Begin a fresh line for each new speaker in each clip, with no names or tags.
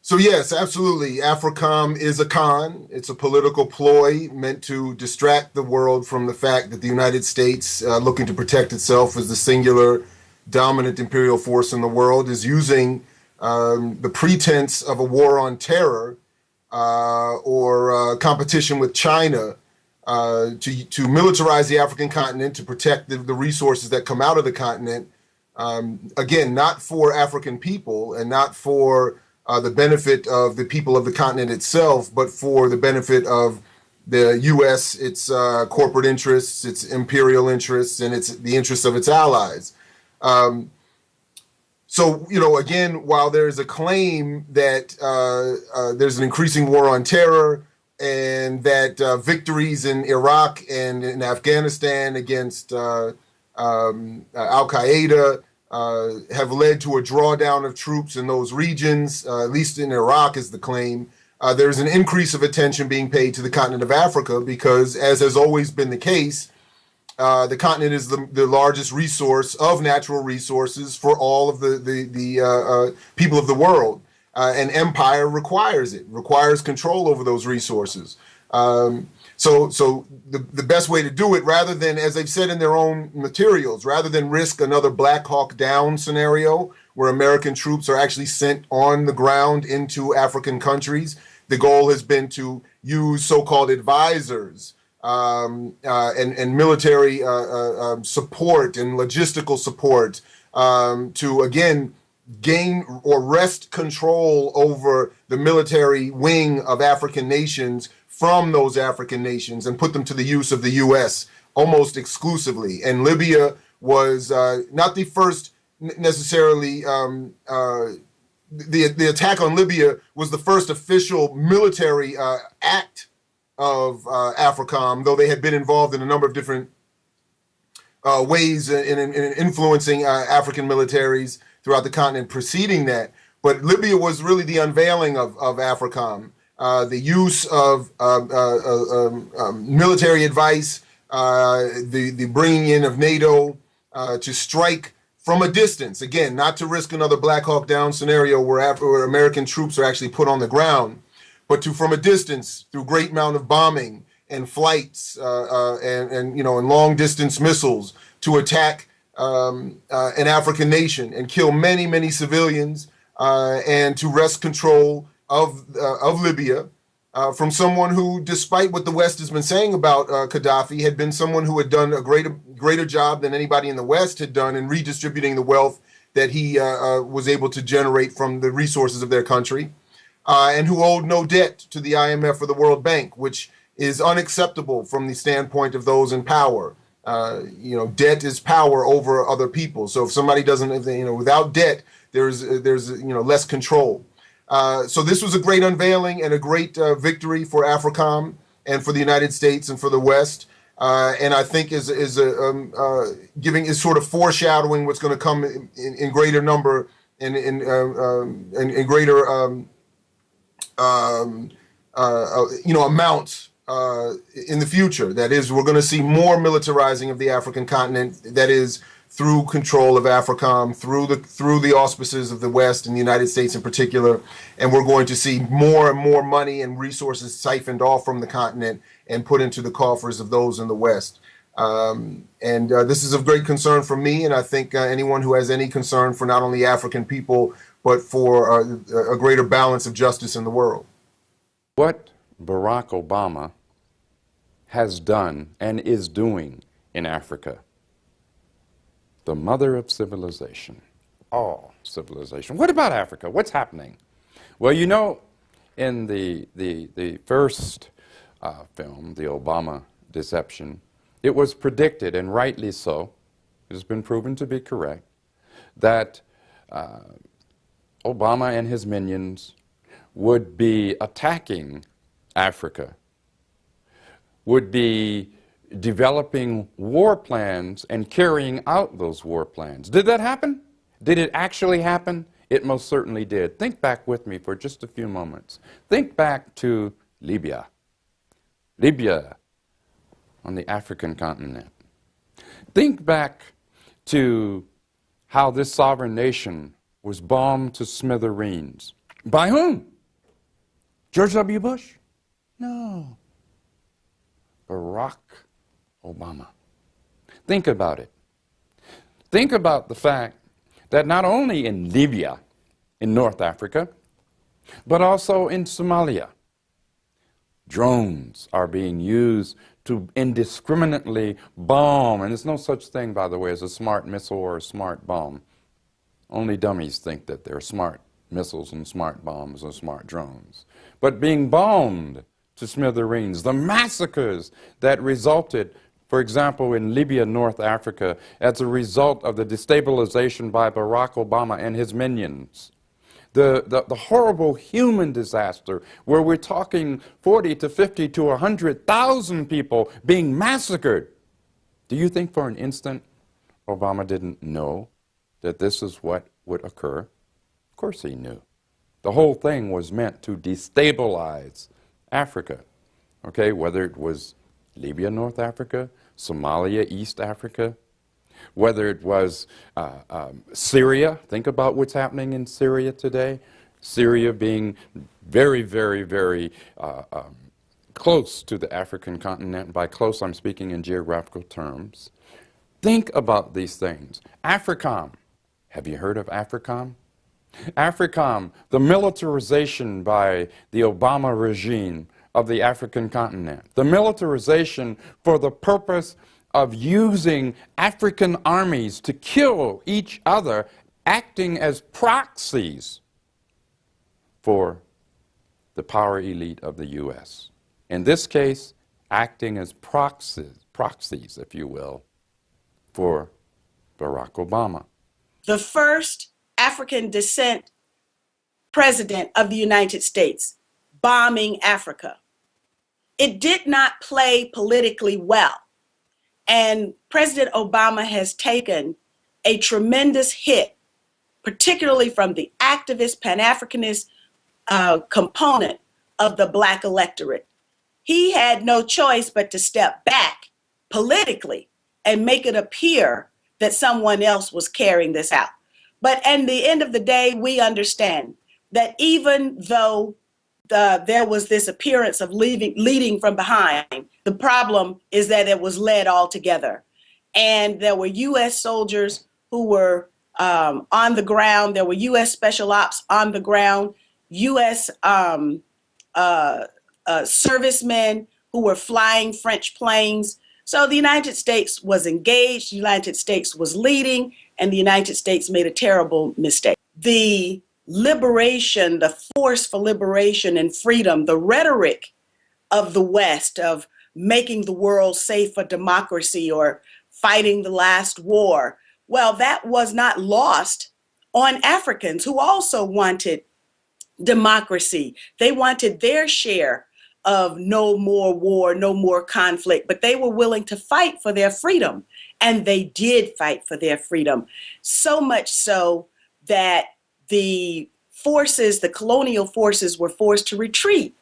So yes, absolutely. AFRICOM is a con. It's a political ploy meant to distract the world from the fact that the United States, looking to protect itself as the singular dominant imperial force in the world, is using the pretense of a war on terror or competition with China to militarize the African continent, to protect the resources that come out of the continent. Again, not for African people and not for the benefit of the people of the continent itself, but for the benefit of the U.S., its corporate interests, its imperial interests, and the interests of its allies. So, again, while there's a claim that there's an increasing war on terror and that victories in Iraq and in Afghanistan against Al-Qaeda have led to a drawdown of troops in those regions, at least in Iraq is the claim. There's an increase of attention being paid to the continent of Africa because, as has always been the case, the continent is the largest resource of natural resources for all of the people of the world. And empire requires control over those resources. So the best way to do it, rather than, as they've said in their own materials, rather than risk another Black Hawk Down scenario where American troops are actually sent on the ground into African countries, the goal has been to use so-called advisors and military support and logistical support to, again, gain or wrest control over the military wing of African nations from those African nations and put them to the use of the U.S. almost exclusively. And Libya was not the first necessarily, the attack on Libya was the first official military act of AFRICOM, though they had been involved in a number of different ways in influencing African militaries throughout the continent preceding that. But Libya was really the unveiling of AFRICOM. The use of military advice, the bringing in of NATO to strike from a distance, again, not to risk another Black Hawk Down scenario where American troops are actually put on the ground, but to, from a distance, through great amount of bombing and flights and long distance missiles, to attack an African nation and kill many, many civilians and to wrest control of Libya from someone who, despite what the West has been saying about Gaddafi, had been someone who had done a greater job than anybody in the West had done in redistributing the wealth that he was able to generate from the resources of their country, and who owed no debt to the IMF or the World Bank, which is unacceptable from the standpoint of those in power. Debt is power over other people. So if somebody doesn't, without debt, there's less control. So this was a great unveiling and a great victory for AFRICOM and for the United States and for the West. And I think is sort of foreshadowing what's going to come in greater number and in greater amounts in the future. That is, we're going to see more militarizing of the African continent. That is, through control of AFRICOM, through the auspices of the West and the United States in particular, and we're going to see more and more money and resources siphoned off from the continent and put into the coffers of those in the West. This is of great concern for me, and I think anyone who has any concern for not only African people, but for a greater balance of justice in the world.
What Barack Obama has done and is doing in Africa, the mother of civilization, all civilization. What about Africa? What's happening? Well, in the first film, The Obama Deception, it was predicted, and rightly so, it has been proven to be correct, that Obama and his minions would be attacking Africa, would be developing war plans and carrying out those war plans. Did that happen? Did it actually happen? It most certainly did. Think back with me for just a few moments. Think back to Libya. Libya on the African continent. Think back to how this sovereign nation was bombed to smithereens. By whom? George W. Bush? No. Barack Obama. Think about it. Think about the fact that not only in Libya, in North Africa, but also in Somalia, drones are being used to indiscriminately bomb. And there's no such thing, by the way, as a smart missile or a smart bomb. Only dummies think that they're smart missiles and smart bombs and smart drones. But being bombed to smithereens, the massacres that resulted, for example, in Libya, North Africa, as a result of the destabilization by Barack Obama and his minions. The horrible human disaster where we're talking 40 to 50 to 100,000 people being massacred. Do you think for an instant Obama didn't know that this is what would occur? Of course he knew. The whole thing was meant to destabilize Africa, okay, whether it was Libya, North Africa, Somalia, East Africa, whether it was Syria. Think about what's happening in Syria today. Syria being very, very, very close to the African continent. By close, I'm speaking in geographical terms. Think about these things. AFRICOM. Have you heard of AFRICOM? AFRICOM, the militarization by the Obama regime of the African continent. The militarization for the purpose of using African armies to kill each other, acting as proxies for the power elite of the U.S. In this case, acting as proxies, if you will, for Barack Obama.
The first African descent president of the United States bombing Africa. It did not play politically well. And President Obama has taken a tremendous hit, particularly from the activist, Pan-Africanist component of the Black electorate. He had no choice but to step back politically and make it appear that someone else was carrying this out. But at the end of the day, we understand that even though there was this appearance of leading from behind, the problem is that it was led all together. And there were U.S. soldiers who were on the ground. There were U.S. special ops on the ground, U.S. Servicemen who were flying French planes. So the United States was engaged, the United States was leading, and the United States made a terrible mistake. The liberation, the force for liberation and freedom, the rhetoric of the West of making the world safe for democracy or fighting the last war, well, that was not lost on Africans who also wanted democracy. They wanted their share of no more war, no more conflict, but they were willing to fight for their freedom. And they did fight for their freedom. So much so that the forces, the colonial forces, were forced to retreat.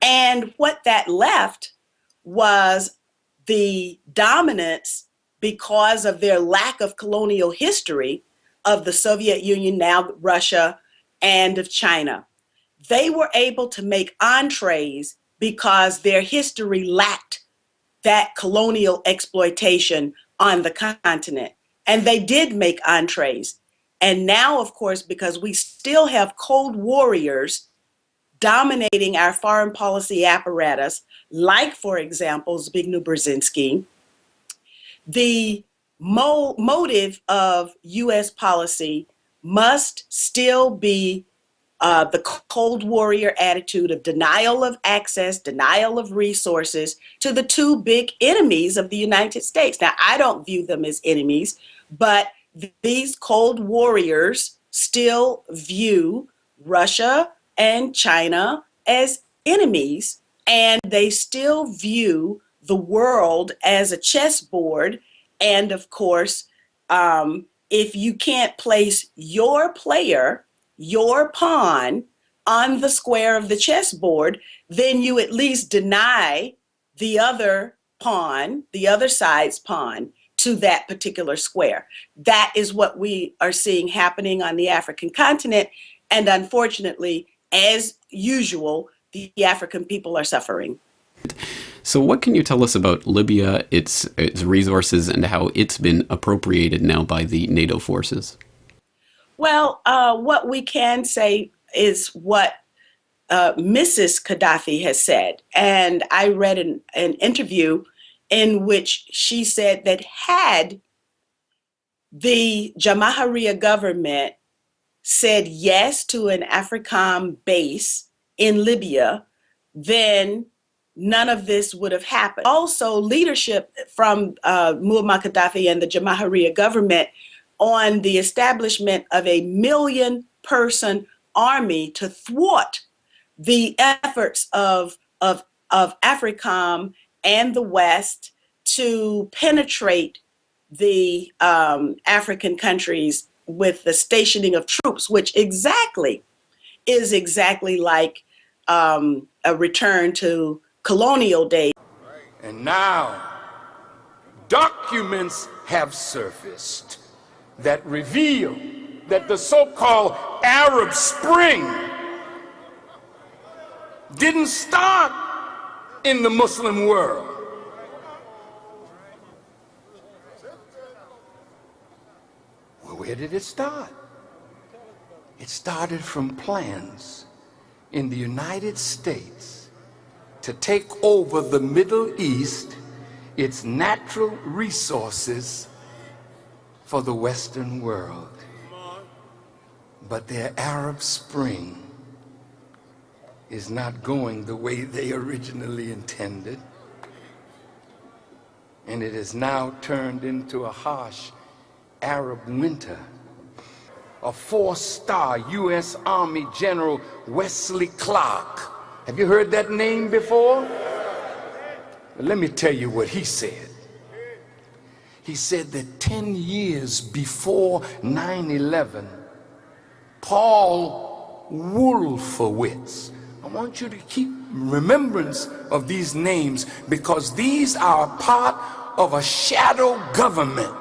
And what that left was the dominance, because of their lack of colonial history, of the Soviet Union, now Russia, and of China. They were able to make entrees because their history lacked that colonial exploitation on the continent. And they did make entrees. And now, of course, because we still have Cold Warriors dominating our foreign policy apparatus, like, for example, Zbigniew Brzezinski, the motive of U.S. policy must still be the Cold Warrior attitude of denial of access, denial of resources to the two big enemies of the United States. Now, I don't view them as enemies, but these Cold Warriors still view Russia and China as enemies, and they still view the world as a chessboard. And of course, if you can't place your player, your pawn, on the square of the chessboard, then you at least deny the other pawn, the other side's pawn, to that particular square. That is what we are seeing happening on the African continent. And unfortunately, as usual, the African people are suffering.
So what can you tell us about Libya, its resources, and how it's been appropriated now by the NATO forces?
Well, what we can say is what Mrs. Gaddafi has said. And I read an interview in which she said that had the Jamahiriya government said yes to an AFRICOM base in Libya, then none of this would have happened. Also, leadership from Muammar Gaddafi and the Jamahiriya government on the establishment of a 1 million-person army to thwart the efforts of AFRICOM and the West to penetrate the African countries with the stationing of troops, which is exactly like a return to colonial days.
And now, documents have surfaced that reveal that the so-called Arab Spring didn't start in the Muslim world. Well, where did it start? It started from plans in the United States to take over the Middle East, its natural resources, for the Western world. But their Arab Spring is not going the way they originally intended, and it has now turned into a harsh Arab winter. A 4-star U.S. Army General Wesley Clark. Have you heard that name before? Well, let me tell you what he said. He said that 10 years before 9/11, Paul Wolfowitz, I want you to keep remembrance of these names because these are part of a shadow government.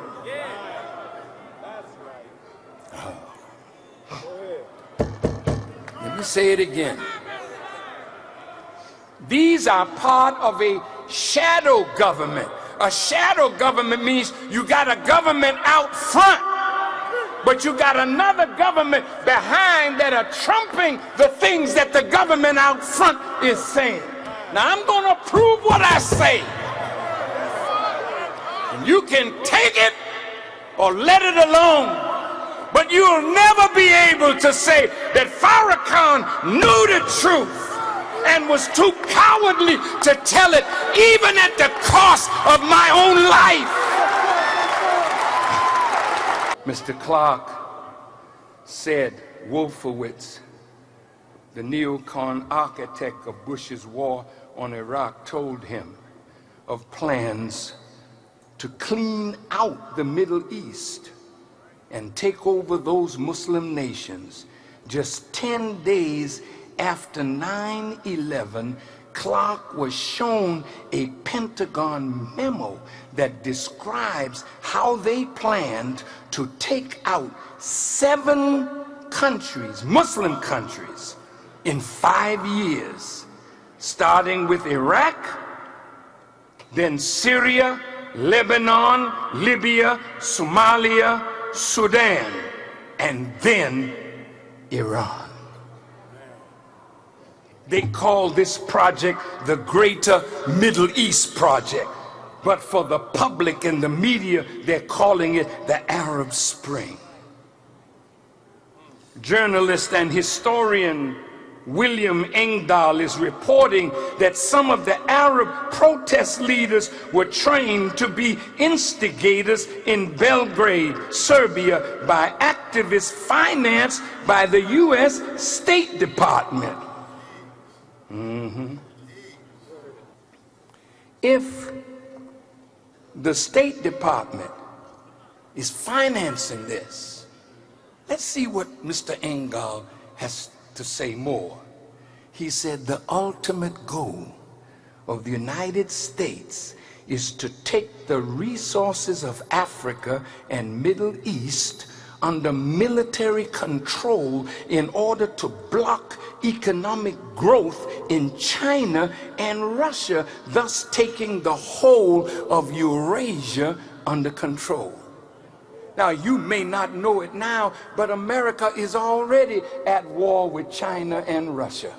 Let me say it again. These are part of a shadow government. A shadow government means you got a government out front, but you got another government behind that are trumping the things that the government out front is saying. Now I'm going to prove what I say. And you can take it or let it alone, but you'll never be able to say that Farrakhan knew the truth and was too cowardly to tell it, even at the cost of my own life. Mr. Clark said Wolfowitz, the neocon architect of Bush's war on Iraq, told him of plans to clean out the Middle East and take over those Muslim nations. Just 10 days after 9/11, Clark was shown a Pentagon memo that describes how they planned to take out 7 countries, Muslim countries, in 5 years, starting with Iraq, then Syria, Lebanon, Libya, Somalia, Sudan, and then Iran. They call this project the Greater Middle East Project, but for the public and the media, they're calling it the Arab Spring. Journalist and historian William Engdahl is reporting that some of the Arab protest leaders were trained to be instigators in Belgrade, Serbia, by activists financed by the U.S. State Department. If the State Department is financing this, let's see what Mr. Engdahl has to say more. He said the ultimate goal of the United States is to take the resources of Africa and Middle East under military control in order to block economic growth in China and Russia, thus taking the whole of Eurasia under control. Now, you may not know it now, but America is already at war with China and Russia.